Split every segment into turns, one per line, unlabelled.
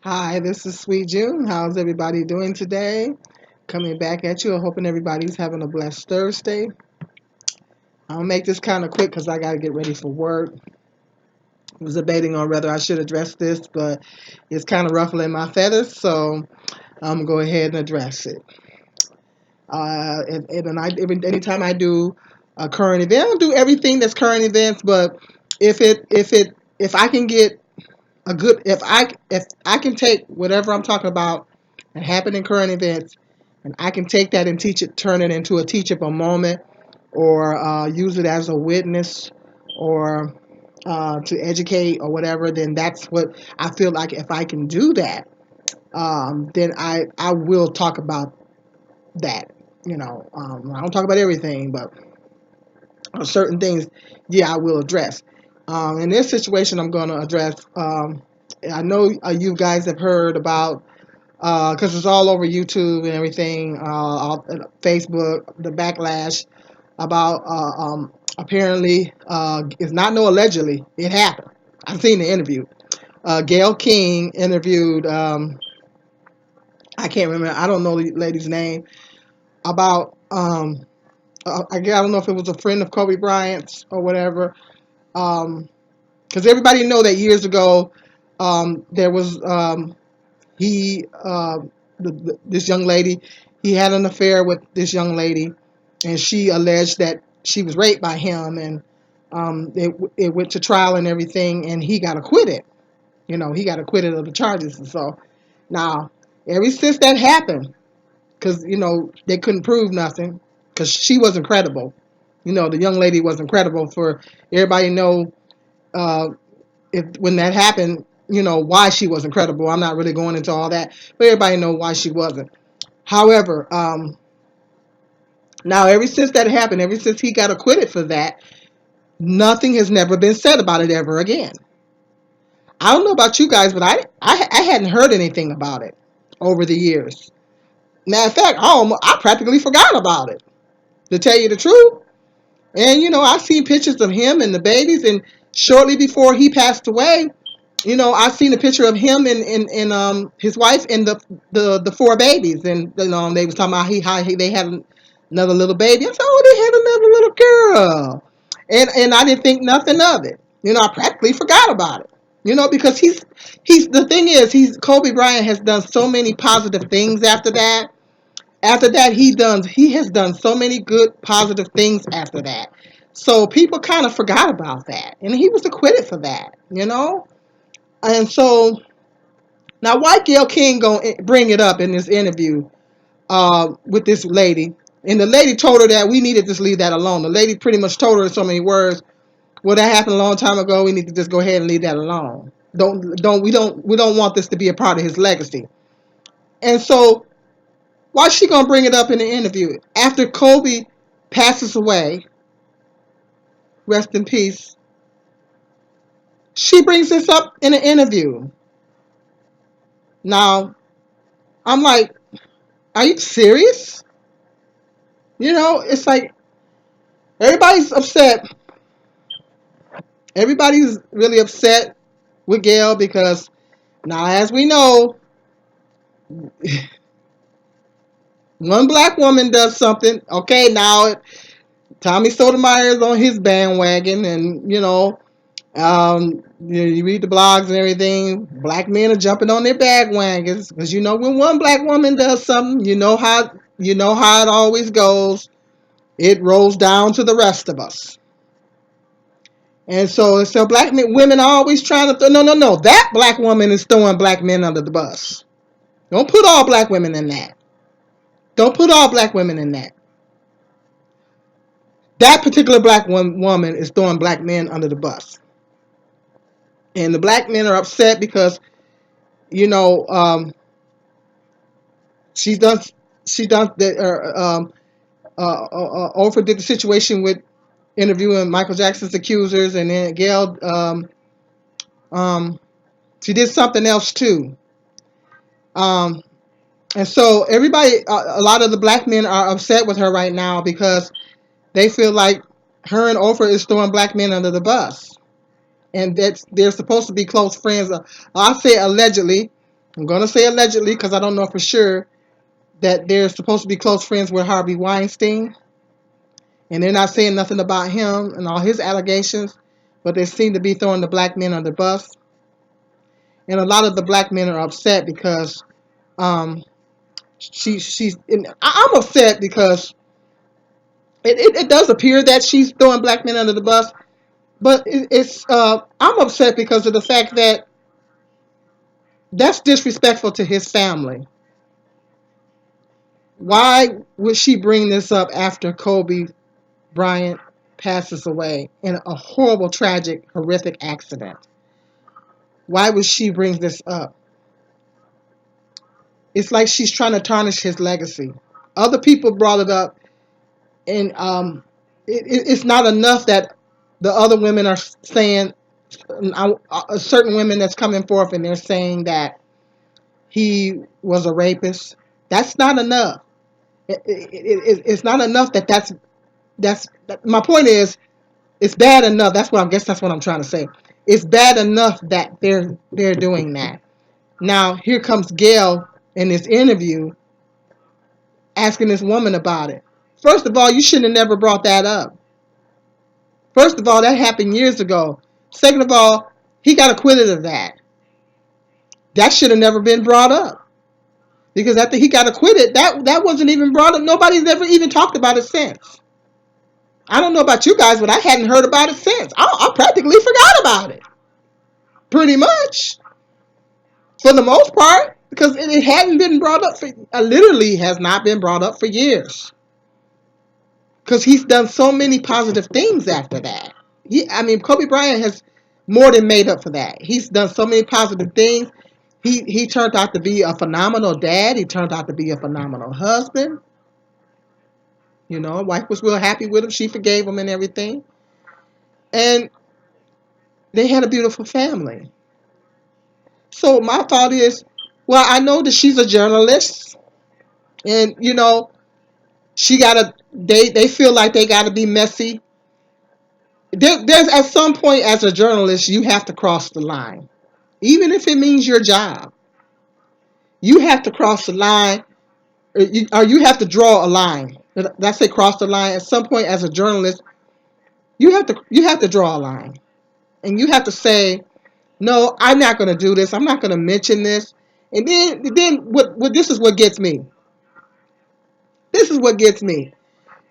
Hi, this is Sweet June. How's everybody doing today? Coming back at you. Hoping everybody's having a blessed Thursday. I'll make this kind of quick because I got to get ready for work. I was debating on whether I should address this, but it's kind of ruffling my feathers, so I'm going to go ahead and address it. Anytime I do a current event, I don't do everything that's current events, but if I can get a good, if I can take whatever I'm talking about and happen in current events, and I can take that and teach it, turn it into a teachable moment, or use it as a witness, or to educate or whatever, then that's what I feel like. If I can do that, then I will talk about that. I don't talk about everything, but certain things, yeah, I will address. In this situation, I'm going to address. I know you guys have heard about because it's all over YouTube and everything, Facebook, the backlash about apparently it's not no allegedly, it happened. I've seen the interview. Gayle King interviewed I can't remember, I don't know the lady's name, about I don't know if it was a friend of Kobe Bryant's or whatever. Because everybody know that years ago there was he this young lady, he had an affair with this young lady, and she alleged that she was raped by him, and it went to trial and everything, and he got acquitted. He got acquitted of the charges. And so now, ever since that happened, because they couldn't prove nothing, because she wasn't credible. The young lady wasn't credible. For everybody know, uh, if when that happened, why she wasn't credible. I'm not really going into all that, but everybody know why she wasn't. However, now ever since that happened, ever since he got acquitted for that, nothing has never been said about it ever again. I don't know about you guys, but I hadn't heard anything about it over the years. Matter of fact, I practically forgot about it, to tell you the truth. And I've seen pictures of him and the babies, and shortly before he passed away, I seen a picture of him and his wife and the four babies, and they was talking about they had another little baby. I said, oh, they had another little girl, and I didn't think nothing of it. I practically forgot about it. Because he's the thing is, he's Kobe Bryant has done so many positive things after that. After that, he has done so many good positive things after that. So people kind of forgot about that, and he was acquitted for that. And so now, why Gayle King gonna bring it up in this interview with this lady? And the lady told her that we needed to just leave that alone. The lady pretty much told her in so many words, "Well, that happened a long time ago. We need to just go ahead and leave that alone. We don't want this to be a part of his legacy." And so, why is she gonna bring it up in the interview after Kobe passes away? Rest in peace. She brings this up in an interview. Now, I'm like, are you serious? It's like everybody's upset. Everybody's really upset with Gayle because now, as we know, one black woman does something. Okay, now Tommy Sotomayor's on his bandwagon, and you read the blogs and everything. Black men are jumping on their bandwagons because when one black woman does something, you know how it always goes. It rolls down to the rest of us. And so black men, women are always trying to no, no, no. That black woman is throwing black men under the bus. Don't put all black women in that. Don't put all black women in that. That particular black woman is throwing black men under the bus, and the black men are upset because you know she does she does that. Oprah did the situation with interviewing Michael Jackson's accusers, and then Gayle um, she did something else too. Um, And so everybody, a lot of the black men are upset with her right now because they feel like her and Oprah is throwing black men under the bus, and that they're supposed to be close friends. I say allegedly, I'm going to say allegedly because I don't know for sure, that they're supposed to be close friends with Harvey Weinstein. And they're not saying nothing about him and all his allegations, but they seem to be throwing the black men under the bus. And a lot of the black men are upset because um, she's. And I'm upset because it does appear that she's throwing black men under the bus, but it's I'm upset because of the fact that that's disrespectful to his family. Why would she bring this up after Kobe Bryant passes away in a horrible, tragic, horrific accident? Why would she bring this up? It's like she's trying to tarnish his legacy. Other people brought it up, and it's not enough that the other women are saying, certain women that's coming forth and they're saying that he was a rapist. That's not enough. It's not enough that's my point is, it's bad enough. That's what I guess that's what I'm trying to say. It's bad enough that they're doing that. Now here comes Gayle in this interview asking this woman about it. First of all, you shouldn't have never brought that up. First of all, that happened years ago. Second of all, he got acquitted of that. That should have never been brought up. Because after he got acquitted, that wasn't even brought up. Nobody's ever even talked about it since. I don't know about you guys, but I hadn't heard about it since. I practically forgot about it. Pretty much. For the most part. Because it hadn't been brought up for, literally has not been brought up for years. Because he's done so many positive things after that. Kobe Bryant has more than made up for that. He's done so many positive things. He turned out to be a phenomenal dad. He turned out to be a phenomenal husband. Wife was real happy with him. She forgave him and everything. And they had a beautiful family. So my thought is, well, I know that she's a journalist, and she gotta. They feel like they gotta be messy. There's at some point as a journalist, you have to cross the line, even if it means your job. You have to cross the line, or you have to draw a line. Did I say cross the line? At some point, as a journalist, you have to draw a line, and you have to say, no, I'm not going to do this. I'm not going to mention this. And then what? This is what gets me. This is what gets me.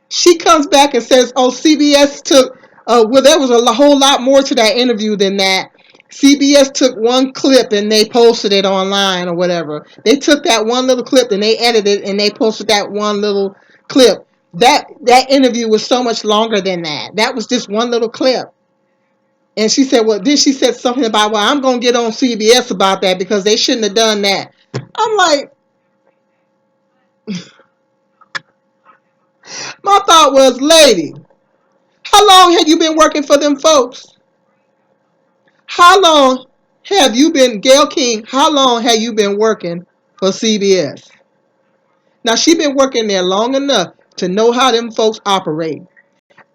She comes back and says, "Oh, CBS took. Well, there was a whole lot more to that interview than that. CBS took one clip and they posted it online or whatever. They took that one little clip and they edited and they posted that one little clip. That interview was so much longer than that. That was just one little clip." And she said, well, then she said something about, well, I'm going to get on CBS about that because they shouldn't have done that. I'm like, my thought was, lady, how long have you been working for them folks? How long have you been, Gayle King, how long have you been working for CBS? Now, she been working there long enough to know how them folks operate.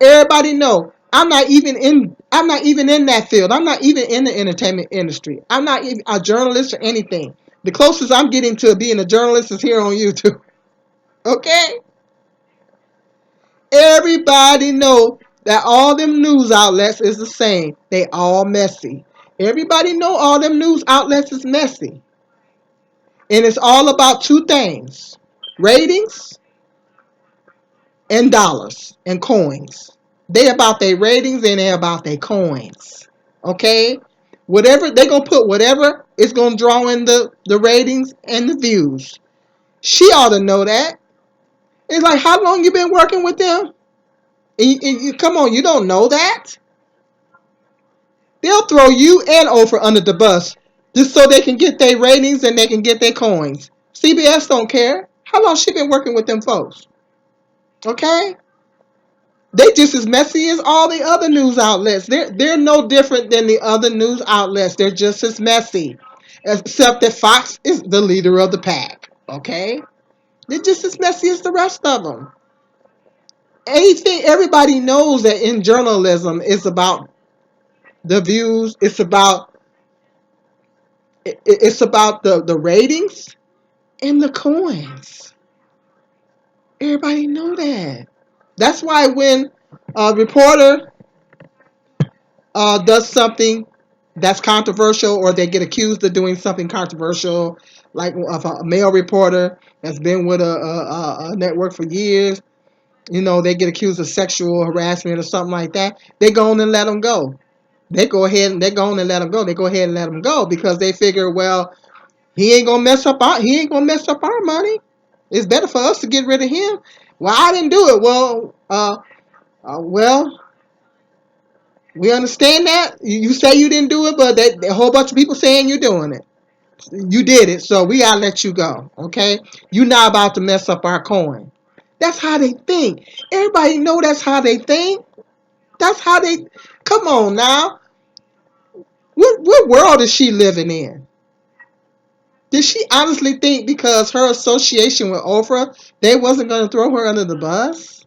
Everybody know I'm not even in that field. I'm not even in the entertainment industry. I'm not even a journalist or anything. The closest I'm getting to being a journalist is here on YouTube. Okay? Everybody know that all them news outlets is the same. They all messy. Everybody know all them news outlets is messy. And it's all about two things. Ratings and dollars and coins. They about their ratings and they about their coins. Okay? Whatever they gonna put whatever is gonna draw in the ratings and the views. She ought to know that. It's like, how long you been working with them? Come on, you don't know that? They'll throw you and Oprah under the bus just so they can get their ratings and they can get their coins. CBS don't care. How long she been working with them folks? Okay? They just as messy as all the other news outlets. They're no different than the other news outlets. They're just as messy. Except that Fox is the leader of the pack. Okay? They're just as messy as the rest of them. Anything, everybody knows that in journalism it's about the views, it's about It's about the ratings and the coins. Everybody know that. That's why when a reporter does something that's controversial, or they get accused of doing something controversial, like of a male reporter that's been with a network for years, they get accused of sexual harassment or something like that, they go on and let them go. They go on and let them go. They go ahead and let them go because they figure, well, he ain't gonna mess up our money. It's better for us to get rid of him. Well, I didn't do it. Well, we understand that. You say you didn't do it, but a whole bunch of people saying you're doing it. You did it, so we gotta let you go. Okay? You're not about to mess up our coin. That's how they think. Everybody know that's how they think. That's how they. Come on now. What world is she living in? Did she honestly think because her association with Oprah, they wasn't going to throw her under the bus?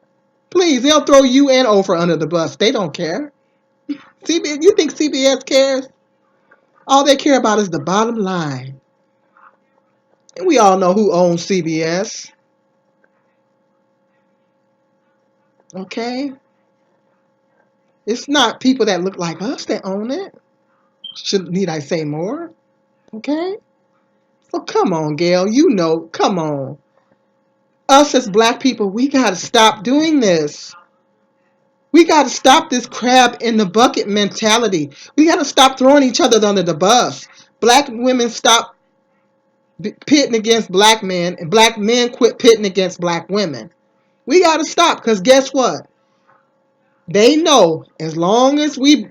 Please, they'll throw you and Oprah under the bus. They don't care. CBS, you think CBS cares? All they care about is the bottom line. And we all know who owns CBS. Okay? It's not people that look like us that own it. Need I say more? Okay? So come on, Gayle. Come on. Us as black people, we got to stop doing this. We got to stop this crab in the bucket mentality. We got to stop throwing each other under the bus. Black women stop pitting against black men, and black men quit pitting against black women. We got to stop because guess what? They know as long as we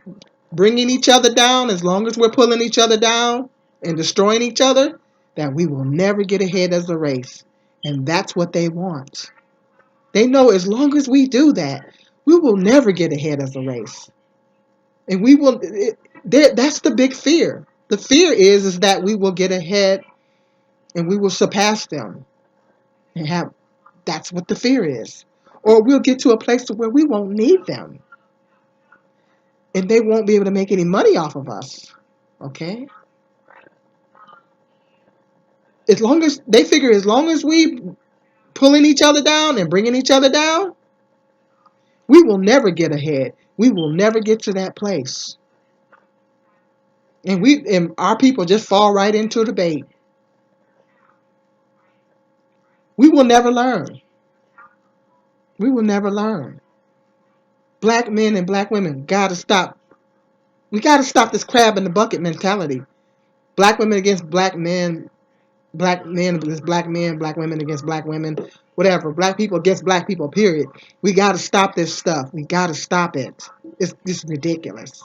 bringing each other down, as long as we're pulling each other down and destroying each other, that we will never get ahead as a race. And that's what they want. They know as long as we do that, we will never get ahead as a race. And we will. That's the big fear. The fear is that we will get ahead and we will surpass them and have. That's what the fear is. Or we'll get to a place to where we won't need them, and they won't be able to make any money off of us. Okay. As long as they figure, as long as we pulling each other down and bringing each other down, we will never get ahead. We will never get to that place. And our people just fall right into the bait. We will never learn. We will never learn. Black men and black women gotta stop. We gotta stop this crab in the bucket mentality. Black women against black men against black men, black women against black women, whatever. Black people against black people, period. We gotta stop this stuff. We gotta stop it. It's ridiculous.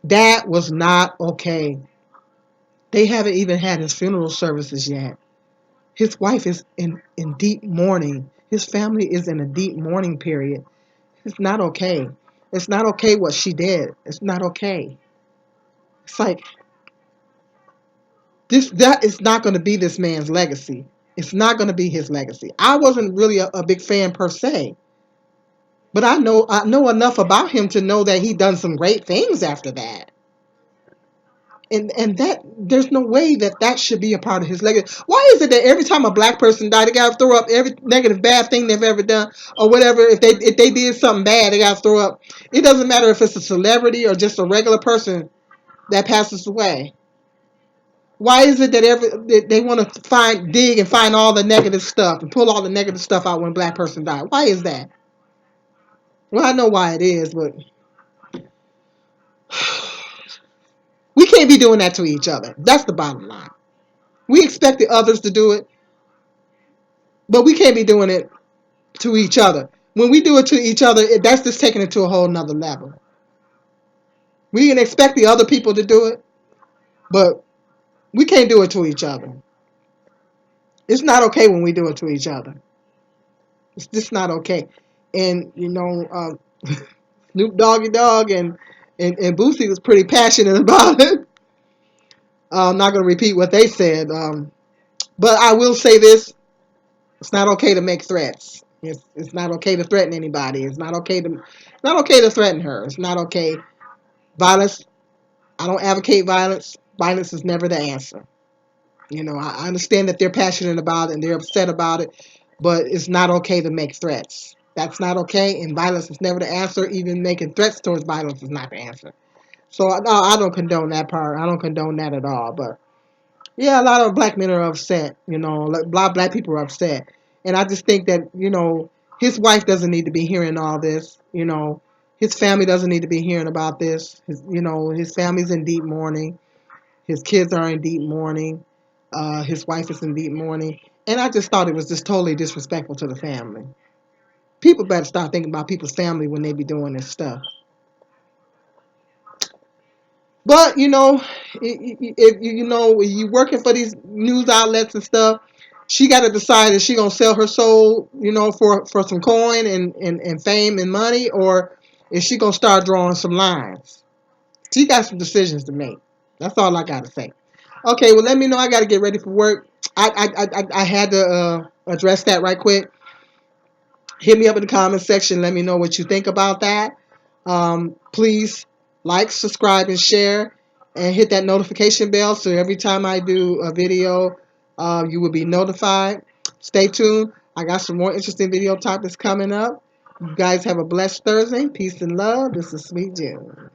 That was not okay. They haven't even had his funeral services yet. His wife is in deep mourning. His family is in a deep mourning period. It's not okay. It's not okay what she did. It's not okay. It's like that is not going to be this man's legacy. It's not going to be his legacy. I wasn't really a big fan per se, but I know enough about him to know that he done some great things after that. And that there's no way that should be a part of his legacy. Why is it that every time a black person died, they gotta throw up every negative bad thing they've ever done or whatever? If they did something bad, they gotta throw up. It doesn't matter if it's a celebrity or just a regular person that passes away. Why is it that they want to dig and find all the negative stuff and pull all the negative stuff out when a black person died? Why is that? Well, I know why it is, but we can't be doing that to each other. That's the bottom line. We expect the others to do it, but we can't be doing it to each other. When we do it to each other, that's just taking it to a whole nother level. We can expect the other people to do it, but we can't do it to each other. It's not okay when we do it to each other. It's just not okay. And Snoop Doggy Dogg and Boosie was pretty passionate about it. I'm not going to repeat what they said, but I will say this: it's not okay to make threats. It's not okay to threaten anybody. It's not okay to threaten her. It's not okay. Violence. I don't advocate violence, violence is never the answer. I understand that they're passionate about it and they're upset about it, but it's not okay to make threats. That's not okay, and violence is never the answer. Even making threats towards violence is not the answer. So no, I don't condone that part. I don't condone that at all. But yeah, a lot of black men are upset. A lot of black people are upset, and I just think that his wife doesn't need to be hearing all this. His family doesn't need to be hearing about this. His family's in deep mourning. His kids are in deep mourning. His wife is in deep mourning, and I just thought it was just totally disrespectful to the family. People better start thinking about people's family when they be doing this stuff. But if you working for these news outlets and stuff, she got to decide if she gonna sell her soul, for some coin and fame and money, or is she gonna start drawing some lines? She got some decisions to make. That's all I gotta say. Okay, well let me know. I gotta get ready for work. I had to address that right quick. Hit me up in the comment section. Let me know what you think about that. Please like, subscribe, and share, and hit that notification bell so every time I do a video, you will be notified. Stay tuned. I got some more interesting video topics coming up. You guys have a blessed Thursday. Peace and love. This is Sweet June.